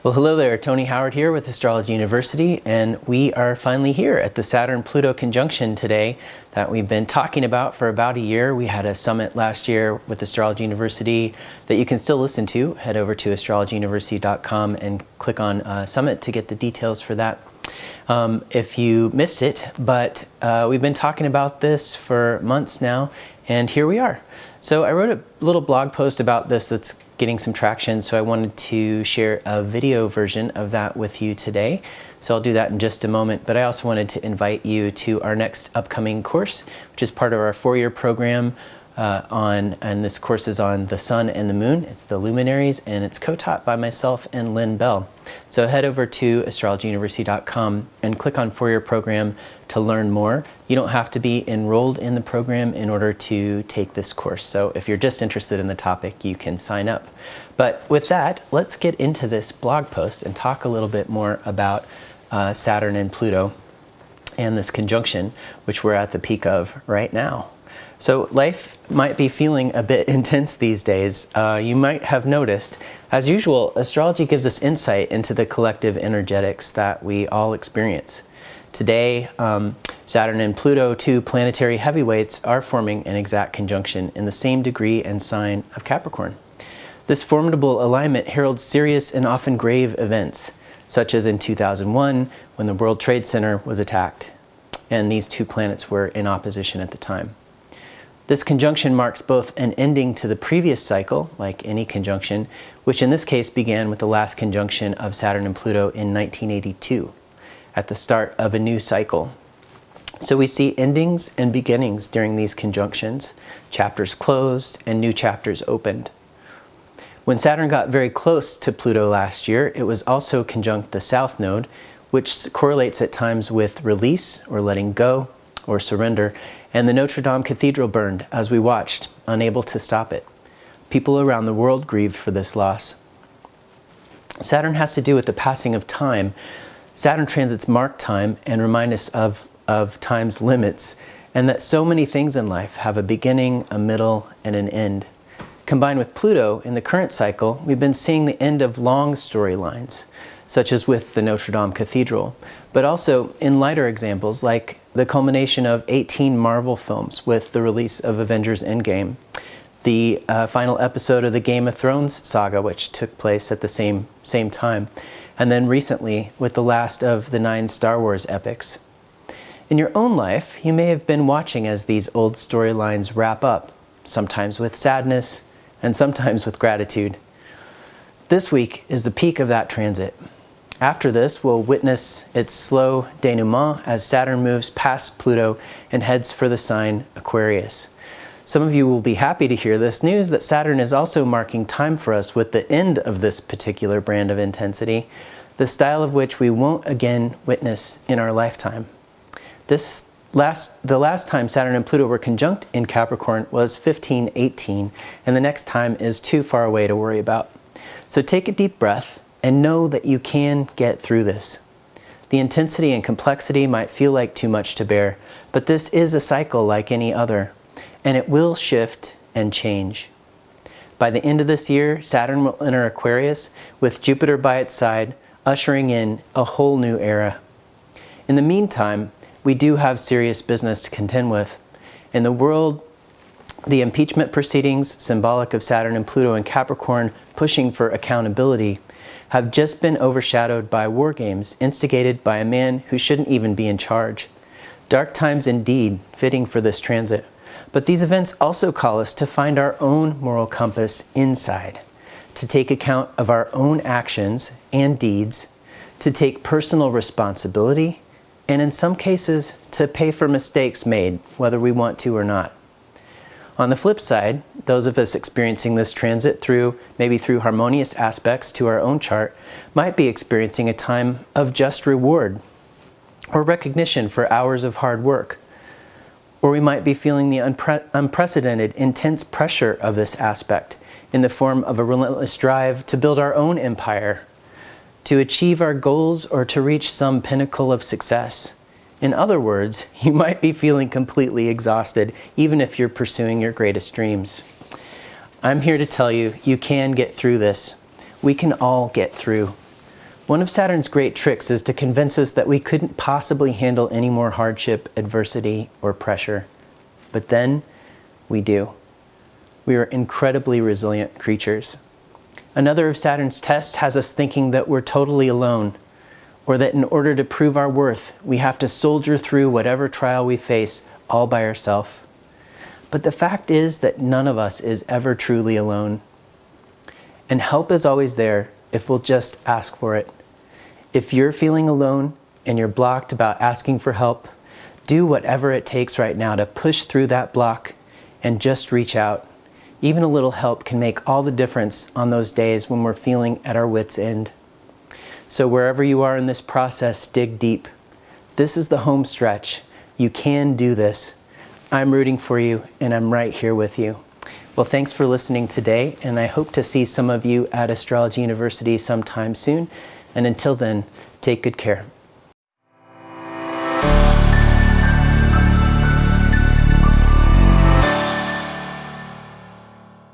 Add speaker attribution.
Speaker 1: Well, hello there. Tony Howard here with Astrology University, and we are finally here at the Saturn-Pluto conjunction today that we've been talking about for about a year. We had a summit last year with Astrology University that you can still listen to. Head over to astrologyuniversity.com and click on Summit to get the details for that. If you missed it, but we've been talking about this for months now, and here we are. So I wrote a little blog post about this that's getting some traction, so I wanted to share a video version of that with you today. So I'll do that in just a moment, but I also wanted to invite you to our next upcoming course, which is part of our 4-year program and this course is on the sun and the moon. It's the luminaries, and it's co-taught by myself and Lynn Bell. So head over to astrologyuniversity.com and click on 4-year program to learn more. You don't have to be enrolled in the program in order to take this course. So if you're just interested in the topic, you can sign up. But with that, let's get into this blog post and talk a little bit more about Saturn and Pluto and this conjunction, which we're at the peak of right now. So life might be feeling a bit intense these days. You might have noticed, as usual, astrology gives us insight into the collective energetics that we all experience. Today, Saturn and Pluto, two planetary heavyweights, are forming an exact conjunction in the same degree and sign of Capricorn. This formidable alignment heralds serious and often grave events, such as in 2001 when the World Trade Center was attacked, and these two planets were in opposition at the time. This conjunction marks both an ending to the previous cycle, like any conjunction, which in this case began with the last conjunction of Saturn and Pluto in 1982, at the start of a new cycle. So we see endings and beginnings during these conjunctions, chapters closed and new chapters opened. When Saturn got very close to Pluto last year, it was also conjunct the South Node, which correlates at times with release or letting go or surrender, and the Notre Dame Cathedral burned as we watched, unable to stop it. People around the world grieved for this loss. Saturn has to do with the passing of time. Saturn transits mark time and remind us of time's limits, and that so many things in life have a beginning, a middle, and an end. Combined with Pluto, in the current cycle, we've been seeing the end of long storylines, such as with the Notre Dame Cathedral, but also in lighter examples like the culmination of 18 Marvel films with the release of Avengers Endgame, the final episode of the Game of Thrones saga, which took place at the same time, and then recently with the last of the 9 Star Wars epics. In your own life, you may have been watching as these old storylines wrap up, sometimes with sadness and sometimes with gratitude. This week is the peak of that transit. After this, we'll witness its slow denouement as Saturn moves past Pluto and heads for the sign Aquarius. Some of you will be happy to hear this news that Saturn is also marking time for us with the end of this particular brand of intensity, the style of which we won't again witness in our lifetime. The last time Saturn and Pluto were conjunct in Capricorn was 1518, and the next time is too far away to worry about. So take a deep breath and know that you can get through this. The intensity and complexity might feel like too much to bear, but this is a cycle like any other, and it will shift and change. By the end of this year, Saturn will enter Aquarius with Jupiter by its side, ushering in a whole new era. In the meantime, we do have serious business to contend with. In the world, the impeachment proceedings, symbolic of Saturn and Pluto and Capricorn pushing for accountability, have just been overshadowed by war games instigated by a man who shouldn't even be in charge. Dark times indeed, fitting for this transit. But these events also call us to find our own moral compass inside, to take account of our own actions and deeds, to take personal responsibility, and in some cases, to pay for mistakes made, whether we want to or not. On the flip side, those of us experiencing this transit maybe through harmonious aspects to our own chart, might be experiencing a time of just reward or recognition for hours of hard work. Or we might be feeling the unprecedented, intense pressure of this aspect in the form of a relentless drive to build our own empire, to achieve our goals, or to reach some pinnacle of success. In other words, you might be feeling completely exhausted, even if you're pursuing your greatest dreams. I'm here to tell you, you can get through this. We can all get through. One of Saturn's great tricks is to convince us that we couldn't possibly handle any more hardship, adversity, or pressure. But then we do. We are incredibly resilient creatures. Another of Saturn's tests has us thinking that we're totally alone, or that in order to prove our worth, we have to soldier through whatever trial we face all by ourselves. But the fact is that none of us is ever truly alone. And help is always there if we'll just ask for it. If you're feeling alone and you're blocked about asking for help, do whatever it takes right now to push through that block and just reach out. Even a little help can make all the difference on those days when we're feeling at our wits' end. So wherever you are in this process, dig deep. This is the home stretch. You can do this. I'm rooting for you, and I'm right here with you. Well, thanks for listening today, and I hope to see some of you at Astrology University sometime soon. And until then, take good care.